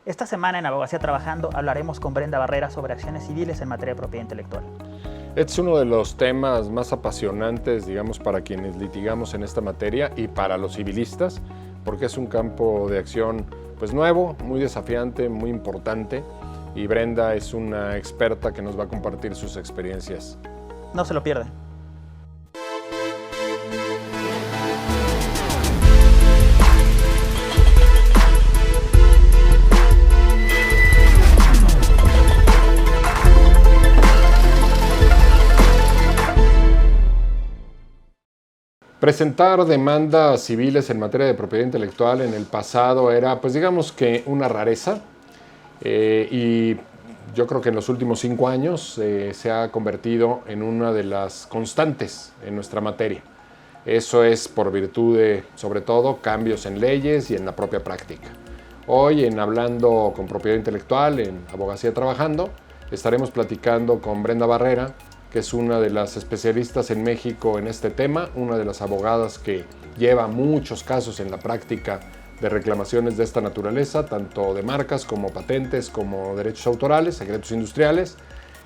Esta semana en Abogacía Trabajando hablaremos con Brenda Barrera sobre acciones civiles en materia de propiedad intelectual. Es uno de los temas más apasionantes, digamos, para quienes litigamos en esta materia y para los civilistas, porque es un campo de acción pues nuevo, muy desafiante, muy importante, y Brenda es una experta que nos va a compartir sus experiencias. No se lo pierdan. Presentar demandas civiles en materia de propiedad intelectual en el pasado era, pues digamos que una rareza, y yo creo que en los últimos 5 años se ha convertido en una de las constantes en nuestra materia. Eso es por virtud de, sobre todo, cambios en leyes y en la propia práctica. Hoy, en Hablando con Propiedad Intelectual, en Abogacía Trabajando, estaremos platicando con Brenda Barrera, que es una de las especialistas en México en este tema, una de las abogadas que lleva muchos casos en la práctica de reclamaciones de esta naturaleza, tanto de marcas como patentes, como derechos autorales, secretos industriales,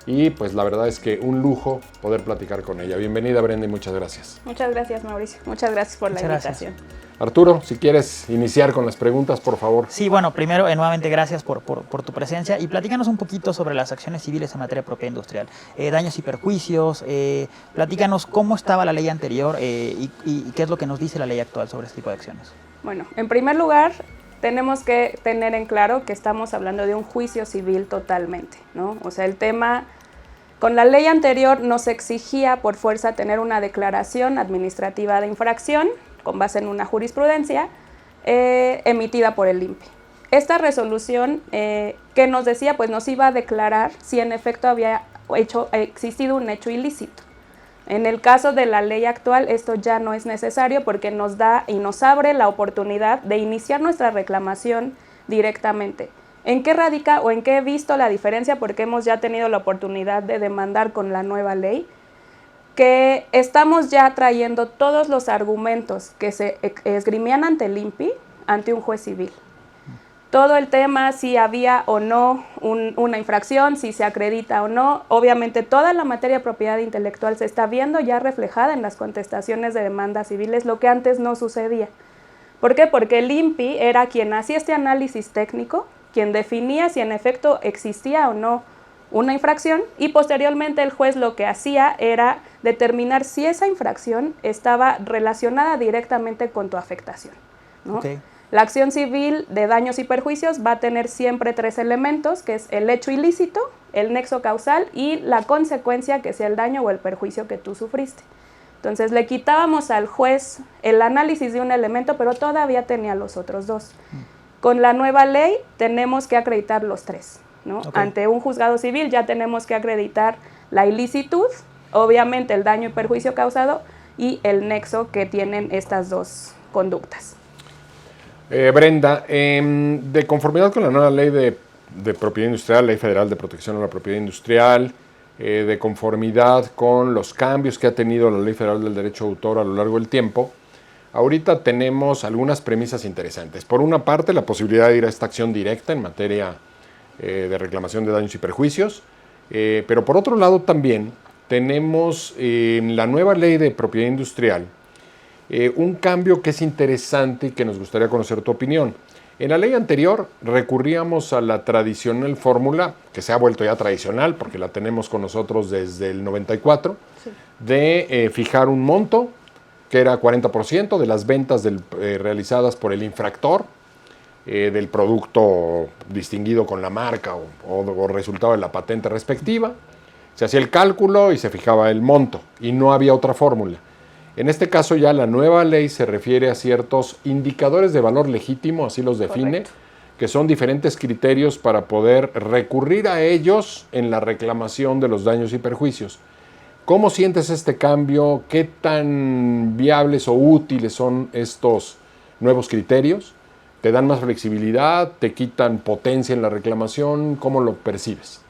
y pues la verdad es que un lujo poder platicar con ella. Bienvenida, Brenda, y muchas gracias. Muchas gracias, Mauricio. Muchas gracias por la invitación. Arturo, si quieres iniciar con las preguntas, por favor. Sí, bueno, primero, nuevamente gracias por tu presencia y platícanos un poquito sobre las acciones civiles en materia de propiedad industrial. Daños y perjuicios, platícanos cómo estaba la ley anterior y qué es lo que nos dice la ley actual sobre este tipo de acciones. Bueno, en primer lugar, tenemos que tener en claro que estamos hablando de un juicio civil totalmente, ¿no? O sea, el tema, con la ley anterior nos exigía por fuerza tener una declaración administrativa de infracción con base en una jurisprudencia emitida por el INPI. Esta resolución que nos decía, pues nos iba a declarar si en efecto había existido un hecho ilícito. En el caso de la ley actual, esto ya no es necesario porque nos da y nos abre la oportunidad de iniciar nuestra reclamación directamente. ¿En qué radica o en qué he visto la diferencia? Porque hemos ya tenido la oportunidad de demandar con la nueva ley, que estamos ya trayendo todos los argumentos que se esgrimían ante el INPI, ante un juez civil. Todo el tema, si había o no una infracción, si se acredita o no, obviamente toda la materia de propiedad intelectual se está viendo ya reflejada en las contestaciones de demandas civiles, lo que antes no sucedía. ¿Por qué? Porque el INPI era quien hacía este análisis técnico, quien definía si en efecto existía o no una infracción, y posteriormente el juez lo que hacía era determinar si esa infracción estaba relacionada directamente con tu afectación, ¿no? Okay. La acción civil de daños y perjuicios va a tener siempre 3 elementos, que es el hecho ilícito, el nexo causal y la consecuencia, que sea el daño o el perjuicio que tú sufriste. Entonces le quitábamos al juez el análisis de un elemento, pero todavía tenía los otros 2. Con la nueva ley tenemos que acreditar los 3, ¿no? Okay. Ante un juzgado civil ya tenemos que acreditar la ilicitud, obviamente el daño y perjuicio causado y el nexo que tienen estas 2 conductas. Brenda, de conformidad con la nueva ley de propiedad industrial, Ley Federal de Protección a la Propiedad Industrial, de conformidad con los cambios que ha tenido la Ley Federal del Derecho de Autor a lo largo del tiempo, ahorita tenemos algunas premisas interesantes. Por una parte, la posibilidad de ir a esta acción directa en materia de reclamación de daños y perjuicios, pero por otro lado también tenemos en la nueva Ley de Propiedad Industrial un cambio que es interesante y que nos gustaría conocer tu opinión. En la ley anterior recurríamos a la tradicional fórmula, que se ha vuelto ya tradicional porque la tenemos con nosotros desde el 94, sí, de fijar un monto que era 40% de las ventas realizadas por el infractor del producto distinguido con la marca o resultado de la patente respectiva. Se hacía el cálculo y se fijaba el monto y no había otra fórmula. En este caso ya la nueva ley se refiere a ciertos indicadores de valor legítimo, así los define, correcto, que son diferentes criterios para poder recurrir a ellos en la reclamación de los daños y perjuicios. ¿Cómo sientes este cambio? ¿Qué tan viables o útiles son estos nuevos criterios? ¿Te dan más flexibilidad? ¿Te quitan potencia en la reclamación? ¿Cómo lo percibes?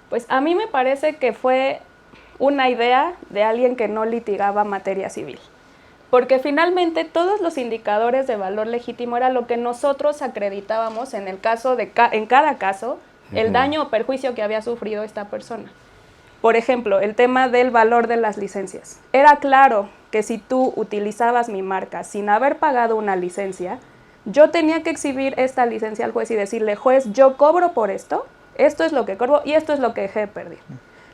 Pues a mí me parece que fue una idea de alguien que no litigaba materia civil. Porque finalmente todos los indicadores de valor legítimo era lo que nosotros acreditábamos en el caso de en cada caso, el daño o perjuicio que había sufrido esta persona. Por ejemplo, el tema del valor de las licencias. Era claro que si tú utilizabas mi marca sin haber pagado una licencia, yo tenía que exhibir esta licencia al juez y decirle, juez, yo cobro por esto es lo que cobro y esto es lo que dejé de perder.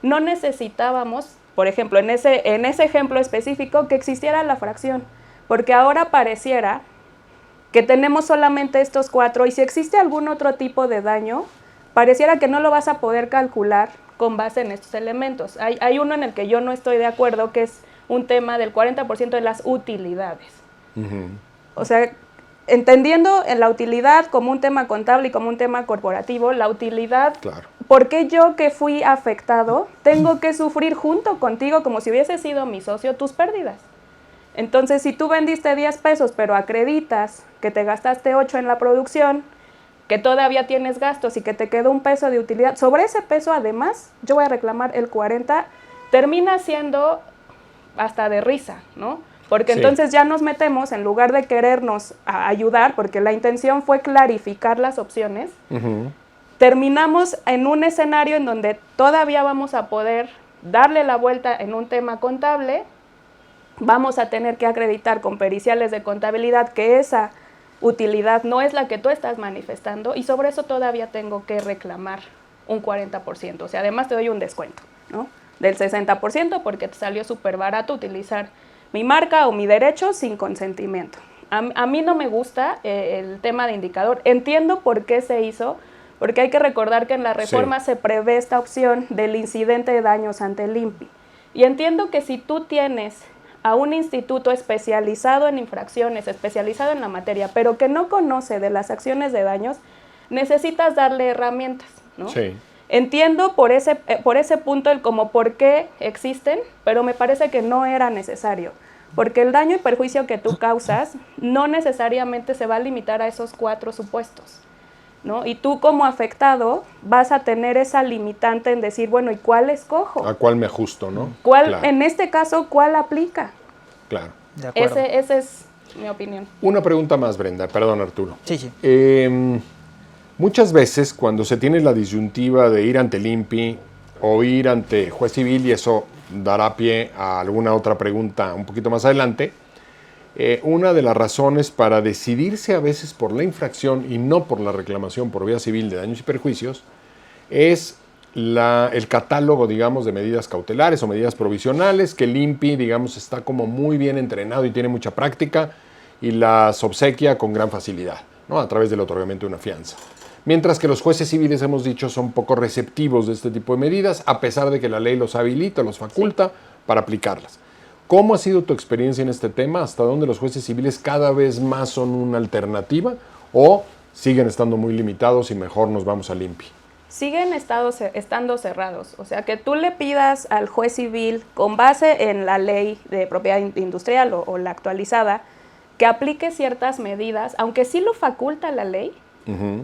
No necesitábamos, por ejemplo, en ese ejemplo específico, que existiera la fracción, porque ahora pareciera que tenemos solamente estos 4 y si existe algún otro tipo de daño, pareciera que no lo vas a poder calcular con base en estos elementos. Hay uno en el que yo no estoy de acuerdo, que es un tema del 40% de las utilidades. O sea, entendiendo en la utilidad como un tema contable y como un tema corporativo, la utilidad, Claro. ¿por qué yo que fui afectado tengo que sufrir junto contigo, como si hubiese sido mi socio, tus pérdidas? Entonces, si tú vendiste 10 pesos, pero acreditas que te gastaste 8 en la producción, que todavía tienes gastos y que te quedó un peso de utilidad, sobre ese peso además yo voy a reclamar el 40, termina siendo hasta de risa, ¿no? Porque Sí. entonces ya nos metemos, en lugar de querernos ayudar, porque la intención fue clarificar las opciones, terminamos en un escenario en donde todavía vamos a poder darle la vuelta en un tema contable, vamos a tener que acreditar con periciales de contabilidad que esa utilidad no es la que tú estás manifestando y sobre eso todavía tengo que reclamar un 40%. O sea, además te doy un descuento, ¿no? Del 60% porque te salió súper barato utilizar mi marca o mi derecho sin consentimiento. A mí no me gusta el tema de indicador. Entiendo por qué se hizo, porque hay que recordar que en la reforma se prevé esta opción del incidente de daños ante el INPI. Y entiendo que si tú tienes a un instituto especializado en infracciones, especializado en la materia, pero que no conoce de las acciones de daños, necesitas darle herramientas, ¿no? Sí. Entiendo por ese punto el como por qué existen, pero me parece que no era necesario, porque el daño y perjuicio que tú causas no necesariamente se va a limitar a esos 4 supuestos, ¿no? Y tú como afectado vas a tener esa limitante en decir, bueno, ¿y cuál escojo? ¿A cuál me ajusto, no? ¿Cuál, Claro. en este caso, cuál aplica? Claro. De acuerdo. Esa es mi opinión. Una pregunta más, Brenda. Perdón, Arturo. Sí, sí. Muchas veces cuando se tiene la disyuntiva de ir ante el INPI o ir ante juez civil, y eso dará pie a alguna otra pregunta un poquito más adelante, una de las razones para decidirse a veces por la infracción y no por la reclamación por vía civil de daños y perjuicios es el catálogo, digamos, de medidas cautelares o medidas provisionales, que el INPI, digamos, está como muy bien entrenado y tiene mucha práctica y las obsequia con gran facilidad, ¿no? A través del otorgamiento de una fianza. Mientras que los jueces civiles, hemos dicho, son poco receptivos de este tipo de medidas, a pesar de que la ley los habilita, los faculta para aplicarlas. ¿Cómo ha sido tu experiencia en este tema? ¿Hasta dónde los jueces civiles cada vez más son una alternativa o siguen estando muy limitados y mejor nos vamos al INPI? Siguen estando cerrados. O sea, que tú le pidas al juez civil, con base en la ley de propiedad industrial o la actualizada, que aplique ciertas medidas, aunque sí lo faculta la ley,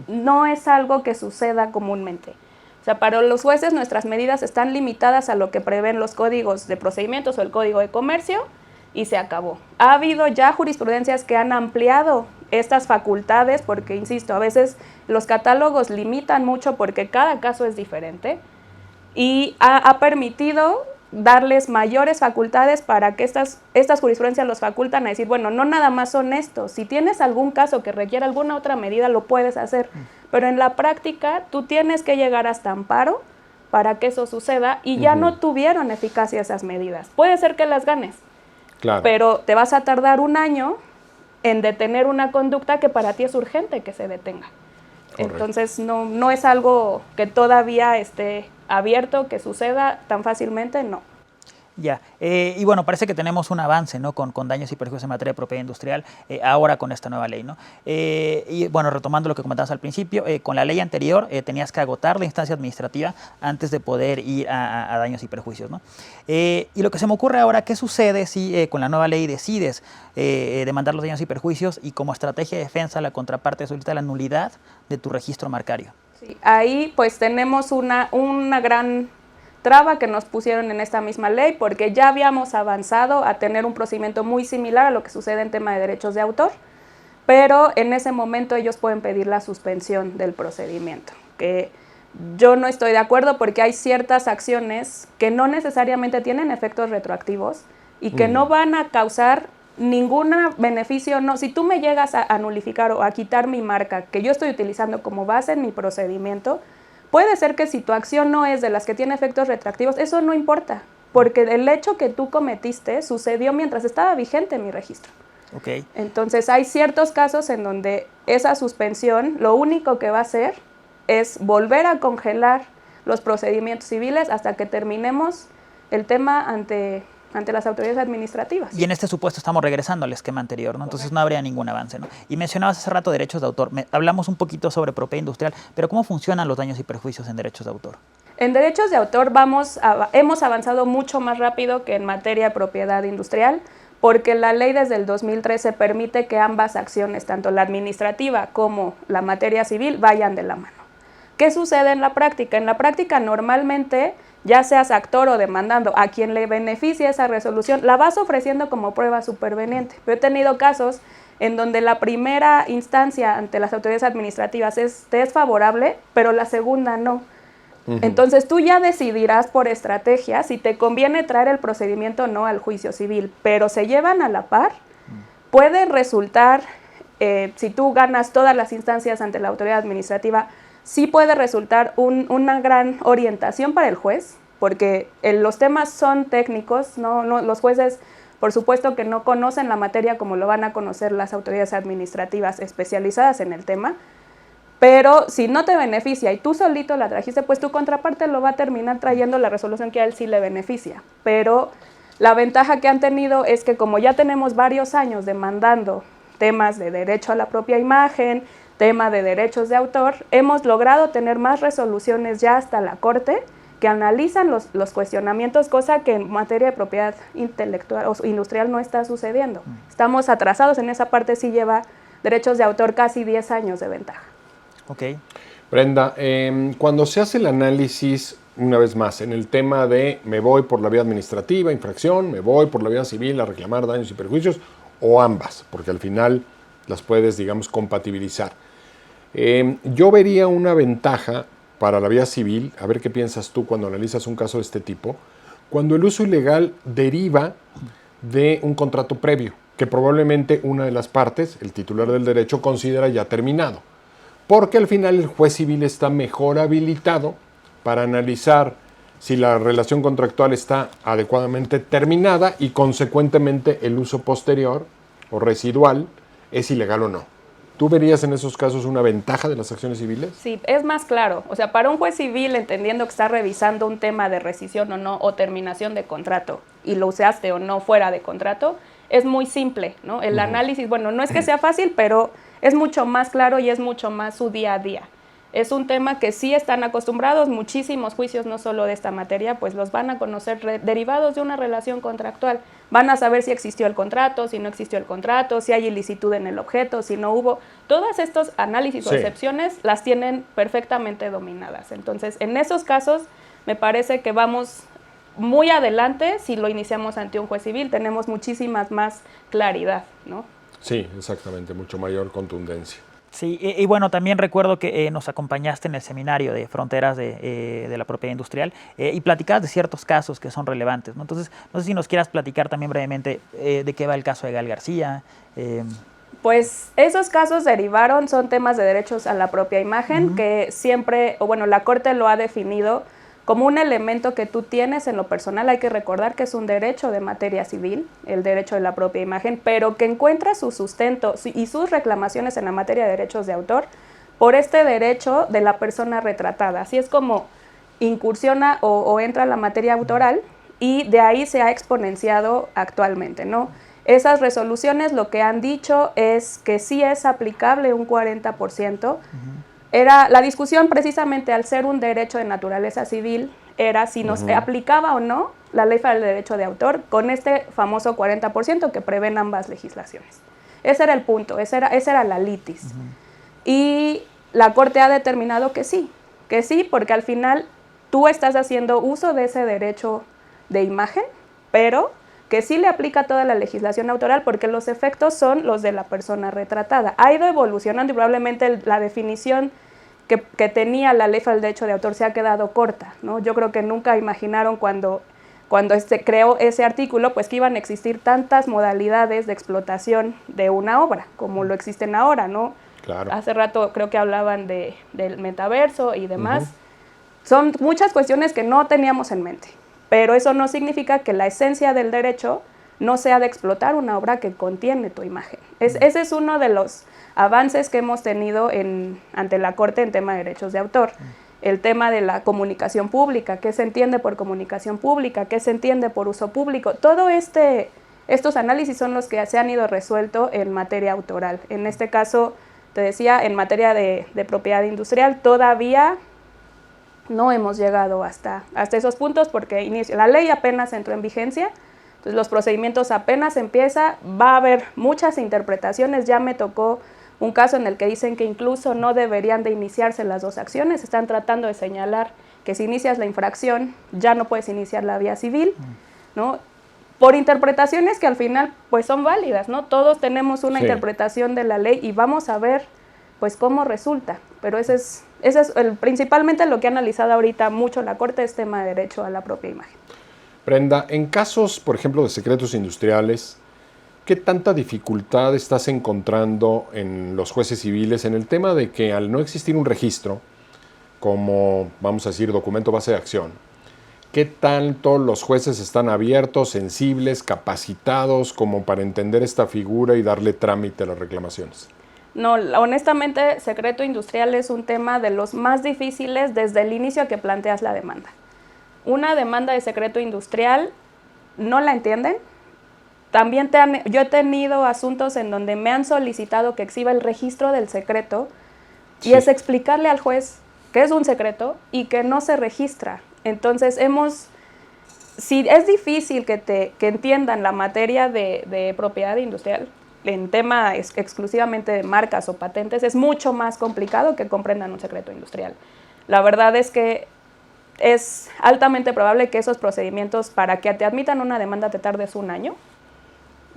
no es algo que suceda comúnmente. O sea, para los jueces nuestras medidas están limitadas a lo que prevén los códigos de procedimientos o el Código de Comercio y se acabó. Ha habido ya jurisprudencias que han ampliado estas facultades porque, insisto, a veces los catálogos limitan mucho porque cada caso es diferente y ha permitido darles mayores facultades para que estas jurisprudencias los facultan a decir, bueno, no nada más son estos, si tienes algún caso que requiera alguna otra medida lo puedes hacer, pero en la práctica tú tienes que llegar hasta amparo para que eso suceda y ya no tuvieron eficacia esas medidas. Puede ser que las ganes, Claro. pero te vas a tardar un año en detener una conducta que para ti es urgente que se detenga. Correcto. Entonces no es algo que todavía esté abierto, que suceda tan fácilmente, no. Ya, y bueno, parece que tenemos un avance, ¿no? con daños y perjuicios en materia de propiedad industrial, ahora con esta nueva ley, ¿no? Y bueno, retomando lo que comentabas al principio, con la ley anterior tenías que agotar la instancia administrativa antes de poder ir a daños y perjuicios, ¿no? Y lo que se me ocurre ahora, ¿qué sucede si con la nueva ley decides demandar los daños y perjuicios y como estrategia de defensa la contraparte solicita la nulidad de tu registro marcario? Sí, ahí pues tenemos una gran traba que nos pusieron en esta misma ley, porque ya habíamos avanzado a tener un procedimiento muy similar a lo que sucede en tema de derechos de autor, pero en ese momento ellos pueden pedir la suspensión del procedimiento, que yo no estoy de acuerdo porque hay ciertas acciones que no necesariamente tienen efectos retroactivos y que no van a causar ningún beneficio. No, si tú me llegas a nulificar o a quitar mi marca que yo estoy utilizando como base en mi procedimiento, puede ser que si tu acción no es de las que tiene efectos retroactivos, eso no importa, porque el hecho que tú cometiste sucedió mientras estaba vigente mi registro. Okay. Entonces hay ciertos casos en donde esa suspensión lo único que va a hacer es volver a congelar los procedimientos civiles hasta que terminemos el tema ante las autoridades administrativas. Y en este supuesto estamos regresando al esquema anterior, ¿no? Entonces no habría ningún avance, ¿no? Y mencionabas hace rato derechos de autor. Hablamos un poquito sobre propiedad industrial, pero ¿cómo funcionan los daños y perjuicios en derechos de autor? En derechos de autor hemos avanzado mucho más rápido que en materia de propiedad industrial, porque la ley desde el 2013 permite que ambas acciones, tanto la administrativa como la materia civil, vayan de la mano. ¿Qué sucede en la práctica? En la práctica normalmente, ya seas actor o demandando, a quien le beneficia esa resolución, la vas ofreciendo como prueba superveniente. Yo he tenido casos en donde la primera instancia ante las autoridades administrativas te es favorable, pero la segunda no. Entonces tú ya decidirás por estrategia si te conviene traer el procedimiento o no al juicio civil, pero se llevan a la par. Pueden resultar, si tú ganas todas las instancias ante la autoridad administrativa, sí puede resultar una gran orientación para el juez, porque los temas son técnicos, no, los jueces por supuesto que no conocen la materia como lo van a conocer las autoridades administrativas especializadas en el tema, pero si no te beneficia y tú solito la trajiste, pues tu contraparte lo va a terminar trayendo la resolución que a él sí le beneficia. Pero la ventaja que han tenido es que como ya tenemos varios años demandando temas de derecho a la propia imagen, tema de derechos de autor, hemos logrado tener más resoluciones ya hasta la Corte que analizan los cuestionamientos, cosa que en materia de propiedad intelectual o industrial no está sucediendo. Estamos atrasados en esa parte, sí lleva derechos de autor casi 10 años de ventaja. Ok. Brenda, cuando se hace el análisis, una vez más, en el tema de me voy por la vía administrativa, infracción, me voy por la vía civil a reclamar daños y perjuicios, o ambas, porque al final las puedes, digamos, compatibilizar. Yo vería una ventaja para la vía civil, a ver qué piensas tú cuando analizas un caso de este tipo, cuando el uso ilegal deriva de un contrato previo, que probablemente una de las partes, el titular del derecho, considera ya terminado. Porque al final el juez civil está mejor habilitado para analizar si la relación contractual está adecuadamente terminada y consecuentemente el uso posterior o residual es ilegal o no. ¿Tú verías en esos casos una ventaja de las acciones civiles? Sí, es más claro. O sea, para un juez civil, entendiendo que está revisando un tema de rescisión o no, o terminación de contrato, y lo usaste o no fuera de contrato, es muy simple, ¿no? El análisis, bueno, no es que sea fácil, pero es mucho más claro y es mucho más su día a día. Es un tema que sí están acostumbrados, muchísimos juicios, no solo de esta materia, pues los van a conocer derivados de una relación contractual. Van a saber si existió el contrato, si no existió el contrato, si hay ilicitud en el objeto, si no hubo. Todos estos análisis o excepciones las tienen perfectamente dominadas. Entonces, en esos casos, me parece que vamos muy adelante si lo iniciamos ante un juez civil. Tenemos muchísimas más claridad, ¿no? Sí, exactamente, mucho mayor contundencia. Sí, y bueno, también recuerdo que nos acompañaste en el seminario de fronteras de la propiedad industrial y platicabas de ciertos casos que son relevantes, ¿no? Entonces, no sé si nos quieras platicar también brevemente de qué va el caso de Gael García. Pues esos casos son temas de derechos a la propia imagen que siempre, o bueno, la Corte lo ha definido como un elemento que tú tienes en lo personal. Hay que recordar que es un derecho de materia civil, el derecho de la propia imagen, pero que encuentra su sustento y sus reclamaciones en la materia de derechos de autor por este derecho de la persona retratada. Así es como incursiona o entra la materia autoral y de ahí se ha exponenciado actualmente, ¿no? Esas resoluciones lo que han dicho es que sí es aplicable un 40%. Era la discusión precisamente al ser un derecho de naturaleza civil, era si nos aplicaba o no la ley federal de derecho de autor con este famoso 40% que prevén ambas legislaciones. Ese era el punto, esa era la litis. Y la Corte ha determinado que sí, porque al final tú estás haciendo uso de ese derecho de imagen, pero que sí le aplica toda la legislación autoral porque los efectos son los de la persona retratada. Ha ido evolucionando y probablemente la definición que tenía la ley federal del derecho de autor se ha quedado corta, ¿no? Yo creo que nunca imaginaron cuando creó ese artículo, pues que iban a existir tantas modalidades de explotación de una obra, como lo existen ahora, ¿no? Claro. Hace rato creo que hablaban del metaverso y demás. Son muchas cuestiones que no teníamos en mente, pero eso no significa que la esencia del derecho no sea de explotar una obra que contiene tu imagen. Ese es uno de los avances que hemos tenido ante la Corte en tema de derechos de autor. El tema de la comunicación pública, qué se entiende por comunicación pública, qué se entiende por uso público. Todo estos análisis son los que se han ido resuelto en materia autoral. En este caso, te decía, en materia de propiedad industrial, todavía no hemos llegado hasta esos puntos porque la ley apenas entró en vigencia, entonces los procedimientos apenas empieza, va a haber muchas interpretaciones. Ya me tocó un caso en el que dicen que incluso no deberían de iniciarse las dos acciones, están tratando de señalar que si inicias la infracción ya no puedes iniciar la vía civil, ¿no? Por interpretaciones que al final pues son válidas, ¿no? Todos tenemos una interpretación de la ley y vamos a ver pues cómo resulta, pero ese es principalmente lo que ha analizado ahorita mucho la Corte, es tema de derecho a la propia imagen. Brenda, en casos, por ejemplo, de secretos industriales, ¿qué tanta dificultad estás encontrando en los jueces civiles en el tema de que al no existir un registro, como vamos a decir documento base de acción, qué tanto los jueces están abiertos, sensibles, capacitados como para entender esta figura y darle trámite a las reclamaciones? No, honestamente, secreto industrial es un tema de los más difíciles desde el inicio a que planteas la demanda. Una demanda de secreto industrial no la entienden. También yo he tenido asuntos en donde me han solicitado que exhiba el registro del secreto y es explicarle al juez que es un secreto y que no se registra. Entonces si es difícil que entiendan la materia de propiedad industrial en tema exclusivamente de marcas o patentes, es mucho más complicado que comprendan un secreto industrial. La verdad es que es altamente probable que esos procedimientos para que te admitan una demanda te tardes 1 año.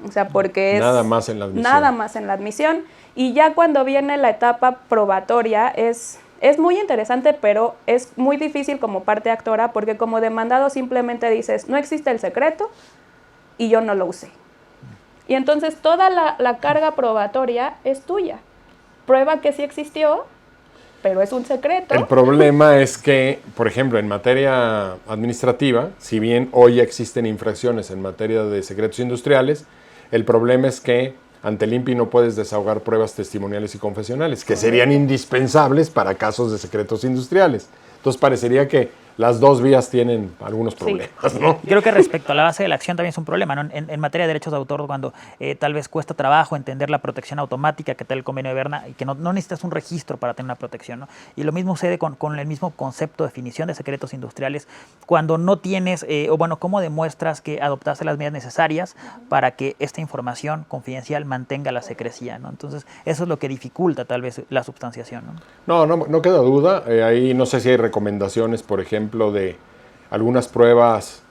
O sea, porque es nada más en la admisión. Nada más en la admisión. Y ya cuando viene la etapa probatoria es muy interesante, pero es muy difícil como parte actora porque como demandado simplemente dices, no existe el secreto y yo no lo usé. Y entonces toda la carga probatoria es tuya. Prueba que sí existió, pero es un secreto. El problema es que, por ejemplo, en materia administrativa, si bien hoy ya existen infracciones en materia de secretos industriales, el problema es que ante el INPI no puedes desahogar pruebas testimoniales y confesionales, que serían indispensables para casos de secretos industriales. Entonces parecería que las dos vías tienen algunos problemas, ¿no? Creo que respecto a la base de la acción también es un problema, ¿no? En materia de derechos de autor, cuando tal vez cuesta trabajo entender la protección automática que te da el convenio de Berna y que no necesitas un registro para tener una protección, ¿no? Y lo mismo sucede con el mismo concepto de definición de secretos industriales, cuando no tienes, ¿cómo demuestras que adoptaste las medidas necesarias para que esta información confidencial mantenga la secrecía, ¿no? Entonces, eso es lo que dificulta tal vez la substanciación, ¿no? No queda duda. Ahí no sé si hay recomendaciones, por ejemplo, de algunas pruebas,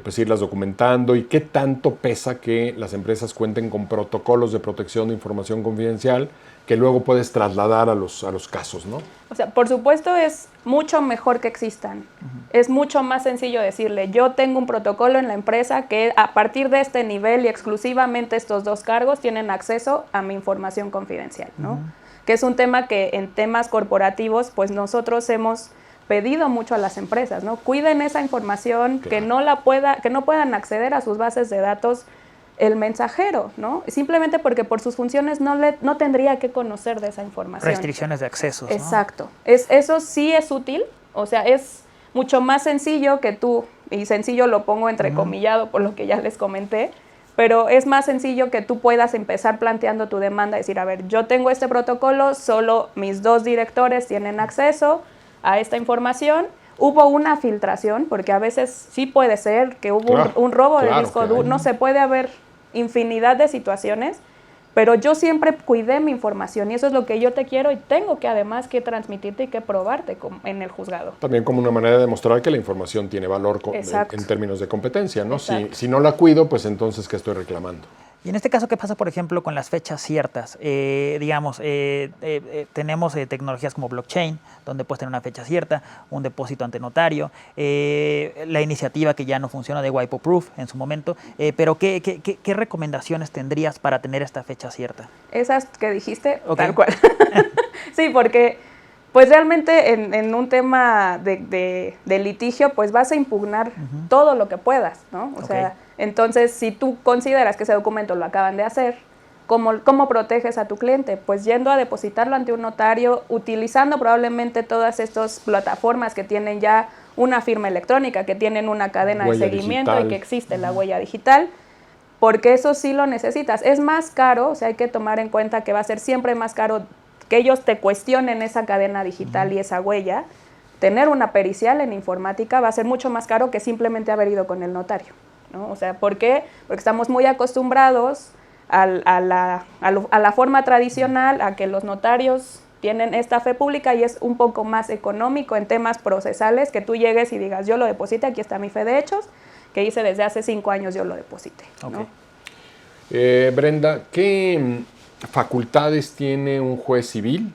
pues irlas documentando y qué tanto pesa que las empresas cuenten con protocolos de protección de información confidencial que luego puedes trasladar a los casos, ¿no? O sea, por supuesto es mucho mejor que existan. Es mucho más sencillo decirle, yo tengo un protocolo en la empresa que a partir de este nivel y exclusivamente estos 2 cargos tienen acceso a mi información confidencial, ¿no? Que es un tema que en temas corporativos, pues nosotros hemos pedido mucho a las empresas, ¿no? Cuiden esa información, claro, que no puedan acceder a sus bases de datos el mensajero, ¿no? Simplemente porque por sus funciones no tendría que conocer de esa información. Restricciones de acceso, ¿no? Exacto. Eso sí es útil, o sea, es mucho más sencillo que tú, y sencillo lo pongo entrecomillado por lo que ya les comenté, pero es más sencillo que tú puedas empezar planteando tu demanda, decir, a ver, yo tengo este protocolo, solo mis 2 directores tienen acceso a esta información, hubo una filtración, porque a veces sí puede ser que hubo un robo de disco duro, no se puede haber infinidad de situaciones, pero yo siempre cuidé mi información y eso es lo que yo te quiero y tengo que además que transmitirte y que probarte en el juzgado. También como una manera de demostrar que la información tiene valor en términos de competencia, ¿no? Si no la cuido, pues entonces, ¿qué estoy reclamando? Y en este caso, ¿qué pasa, por ejemplo, con las fechas ciertas? Tenemos tecnologías como blockchain, donde puedes tener una fecha cierta, un depósito ante notario, la iniciativa que ya no funciona de WIPO Proof en su momento, pero ¿qué recomendaciones tendrías para tener esta fecha cierta? Esas que dijiste, Okay. Tal cual. Sí, porque pues realmente en un tema de litigio, pues vas a impugnar todo lo que puedas, ¿no? O sea, entonces, si tú consideras que ese documento lo acaban de hacer, ¿cómo proteges a tu cliente? Pues yendo a depositarlo ante un notario, utilizando probablemente todas estas plataformas que tienen ya una firma electrónica, que tienen una cadena de seguimiento digital, y que existe la huella digital, porque eso sí lo necesitas. Es más caro, o sea, hay que tomar en cuenta que va a ser siempre más caro que ellos te cuestionen esa cadena digital y esa huella. Tener una pericial en informática va a ser mucho más caro que simplemente haber ido con el notario, ¿no? O sea, ¿por qué? Porque estamos muy acostumbrados a la forma tradicional, a que los notarios tienen esta fe pública y es un poco más económico en temas procesales que tú llegues y digas, yo lo deposité, aquí está mi fe de hechos, que hice desde hace 5 años, yo lo deposité, ¿no? Brenda, ¿qué facultades tiene un juez civil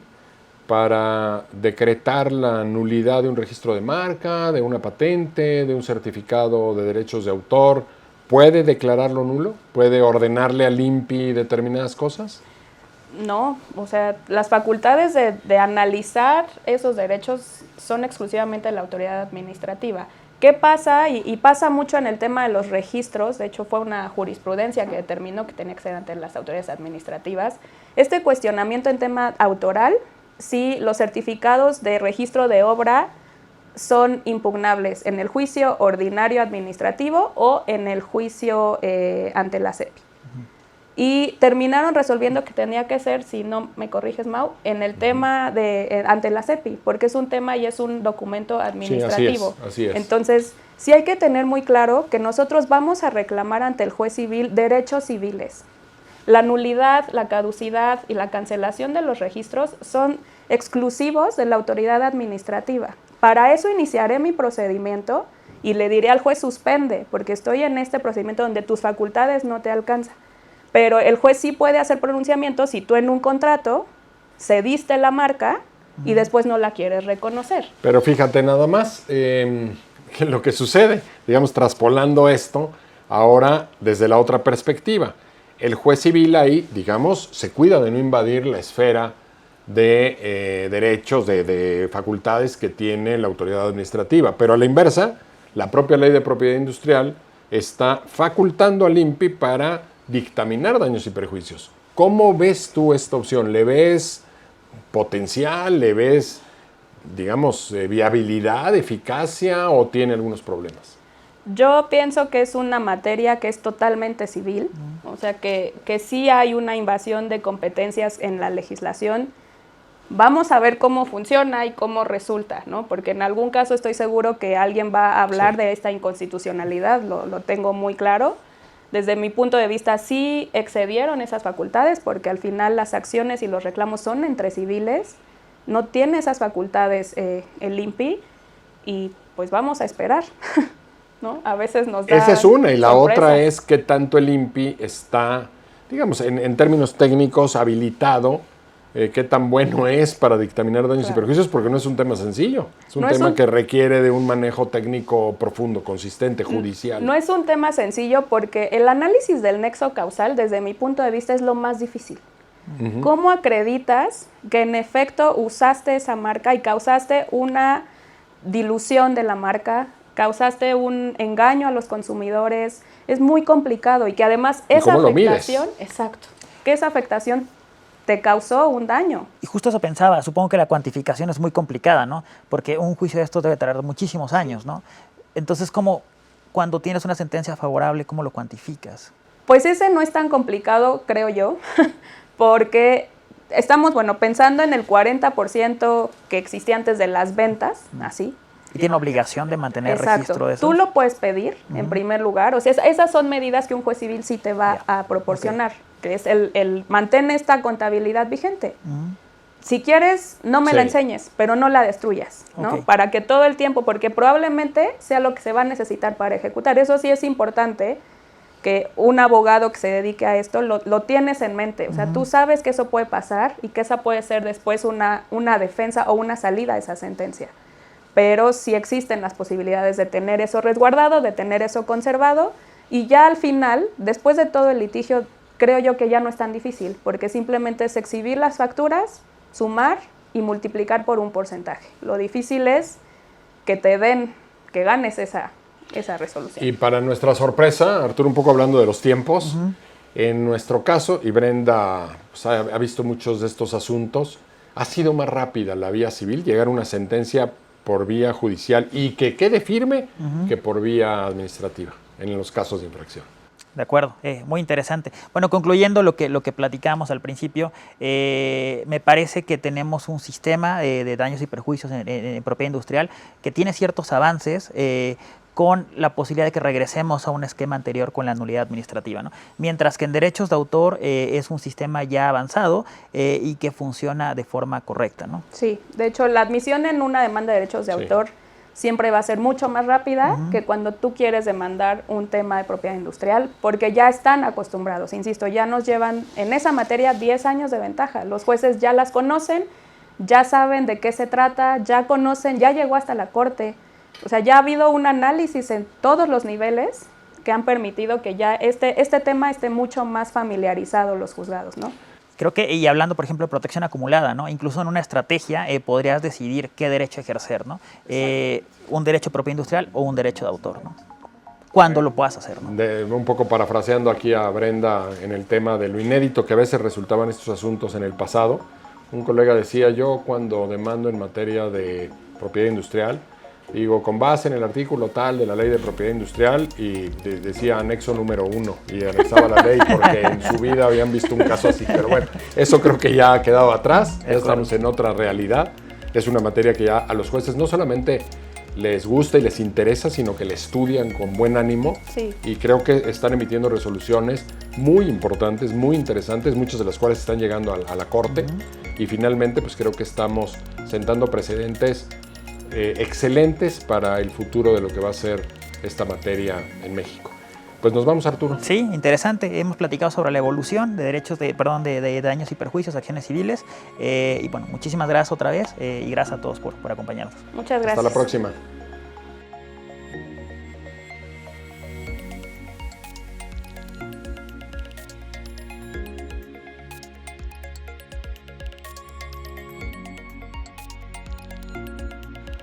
para decretar la nulidad de un registro de marca, de una patente, de un certificado de derechos de autor? ¿Puede declararlo nulo? ¿Puede ordenarle al INPI determinadas cosas? No, o sea, las facultades de analizar esos derechos son exclusivamente de la autoridad administrativa. ¿Qué pasa? Y pasa mucho en el tema de los registros, de hecho fue una jurisprudencia que determinó que tenía que ser ante las autoridades administrativas. Este cuestionamiento en tema autoral, si los certificados de registro de obra son impugnables en el juicio ordinario administrativo o en el juicio ante la CEPI. Y terminaron resolviendo que tenía que ser, si no me corriges, Mau, en el tema ante la CEPI, porque es un tema y es un documento administrativo. Sí, así es. Entonces, sí hay que tener muy claro que nosotros vamos a reclamar ante el juez civil derechos civiles. La nulidad, la caducidad y la cancelación de los registros son exclusivos de la autoridad administrativa. Para eso iniciaré mi procedimiento y le diré al juez suspende, porque estoy en este procedimiento donde tus facultades no te alcanzan. Pero el juez sí puede hacer pronunciamientos si tú en un contrato cediste la marca y después no la quieres reconocer. Pero fíjate nada más lo que sucede, digamos, traspolando esto ahora desde la otra perspectiva. El juez civil ahí, digamos, se cuida de no invadir la esfera de derechos, de facultades que tiene la autoridad administrativa. Pero a la inversa, la propia ley de propiedad industrial está facultando al INPI para dictaminar daños y perjuicios. ¿Cómo ves tú esta opción? ¿Le ves potencial? ¿Le ves, digamos, viabilidad, eficacia o tiene algunos problemas? Yo pienso que es una materia que es totalmente civil, o sea que sí hay una invasión de competencias en la legislación. Vamos a ver cómo funciona y cómo resulta, ¿no? Porque en algún caso estoy seguro que alguien va a hablar de esta inconstitucionalidad, lo tengo muy claro. Desde mi punto de vista sí excedieron esas facultades porque al final las acciones y los reclamos son entre civiles, no tiene esas facultades el INPI y pues vamos a esperar, ¿no? A veces nos da Esa es una y la sorpresa. otra es que tanto el INPI está, digamos, en términos técnicos habilitado, qué tan bueno es para dictaminar daños y perjuicios, porque no es un tema sencillo. Es un tema que requiere de un manejo técnico profundo, consistente, judicial. No es un tema sencillo porque el análisis del nexo causal, desde mi punto de vista, es lo más difícil. ¿Cómo acreditas que en efecto usaste esa marca y causaste una dilución de la marca, causaste un engaño a los consumidores? Es muy complicado y que además esa afectación, exacto, que esa afectación te causó un daño. Y justo eso pensaba, supongo que la cuantificación es muy complicada, ¿no? Porque un juicio de estos debe tardar muchísimos años, ¿no? Entonces, ¿cómo, cuando tienes una sentencia favorable, cómo lo cuantificas? Pues ese no es tan complicado, creo yo, porque estamos, bueno, pensando en el 40% que existía antes de las ventas, así. Y tiene obligación de mantener registro de eso. Tú lo puedes pedir en primer lugar. O sea, esas son medidas que un juez civil sí te va a proporcionar, que es el mantén esta contabilidad vigente. Si quieres, no me la enseñes, pero no la destruyas, ¿no? Para que todo el tiempo, porque probablemente sea lo que se va a necesitar para ejecutar. Eso sí es importante, que un abogado que se dedique a esto lo tienes en mente. O sea, tú sabes que eso puede pasar y que esa puede ser después una defensa o una salida a esa sentencia. Pero sí existen las posibilidades de tener eso resguardado, de tener eso conservado, y ya al final, después de todo el litigio, creo yo que ya no es tan difícil, porque simplemente es exhibir las facturas, sumar y multiplicar por un porcentaje. Lo difícil es que te den, que ganes esa resolución. Y para nuestra sorpresa, Arturo, un poco hablando de los tiempos, en nuestro caso, y Brenda pues, ha visto muchos de estos asuntos, ha sido más rápida la vía civil, llegar a una sentencia por vía judicial y que quede firme que por vía administrativa en los casos de infracción. De acuerdo, muy interesante. Bueno, concluyendo lo que platicamos al principio, me parece que tenemos un sistema de daños y perjuicios en propiedad industrial que tiene ciertos avances, con la posibilidad de que regresemos a un esquema anterior con la nulidad administrativa, ¿no? Mientras que en derechos de autor es un sistema ya avanzado y que funciona de forma correcta, ¿no? Sí, de hecho la admisión en una demanda de derechos de autor siempre va a ser mucho más rápida que cuando tú quieres demandar un tema de propiedad industrial, porque ya están acostumbrados, insisto, ya nos llevan en esa materia 10 años de ventaja. Los jueces ya las conocen, ya saben de qué se trata, ya conocen, ya llegó hasta la corte. O sea, ya ha habido un análisis en todos los niveles que han permitido que ya este tema esté mucho más familiarizado los juzgados, ¿no? Creo que, y hablando, por ejemplo, de protección acumulada, ¿no? Incluso en una estrategia podrías decidir qué derecho ejercer, ¿no? Un derecho de propiedad industrial o un derecho de autor, ¿no? Cuando lo puedas hacer, ¿no? Un poco parafraseando aquí a Brenda en el tema de lo inédito que a veces resultaban estos asuntos en el pasado, un colega decía, yo cuando demando en materia de propiedad industrial, digo, con base en el artículo tal de la ley de propiedad industrial, y decía anexo número 1 y anexaba la ley porque en su vida habían visto un caso así. Pero bueno, eso creo que ya ha quedado atrás, ya estamos en otra realidad. Es una materia que ya a los jueces no solamente les gusta y les interesa, sino que la estudian con buen ánimo. Sí. Y creo que están emitiendo resoluciones muy importantes, muy interesantes, muchas de las cuales están llegando a la Corte. Y finalmente, pues creo que estamos sentando precedentes excelentes para el futuro de lo que va a ser esta materia en México. Pues nos vamos, Arturo. Sí, interesante. Hemos platicado sobre la evolución de derechos de daños y perjuicios, acciones civiles. Y bueno, muchísimas gracias otra vez y gracias a todos por acompañarnos. Muchas gracias. Hasta la próxima.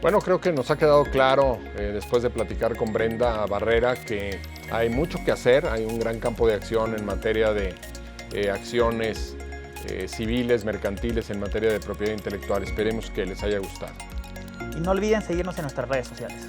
Bueno, creo que nos ha quedado claro, después de platicar con Brenda Barrera, que hay mucho que hacer, hay un gran campo de acción en materia de acciones civiles, mercantiles, en materia de propiedad intelectual. Esperemos que les haya gustado. Y no olviden seguirnos en nuestras redes sociales.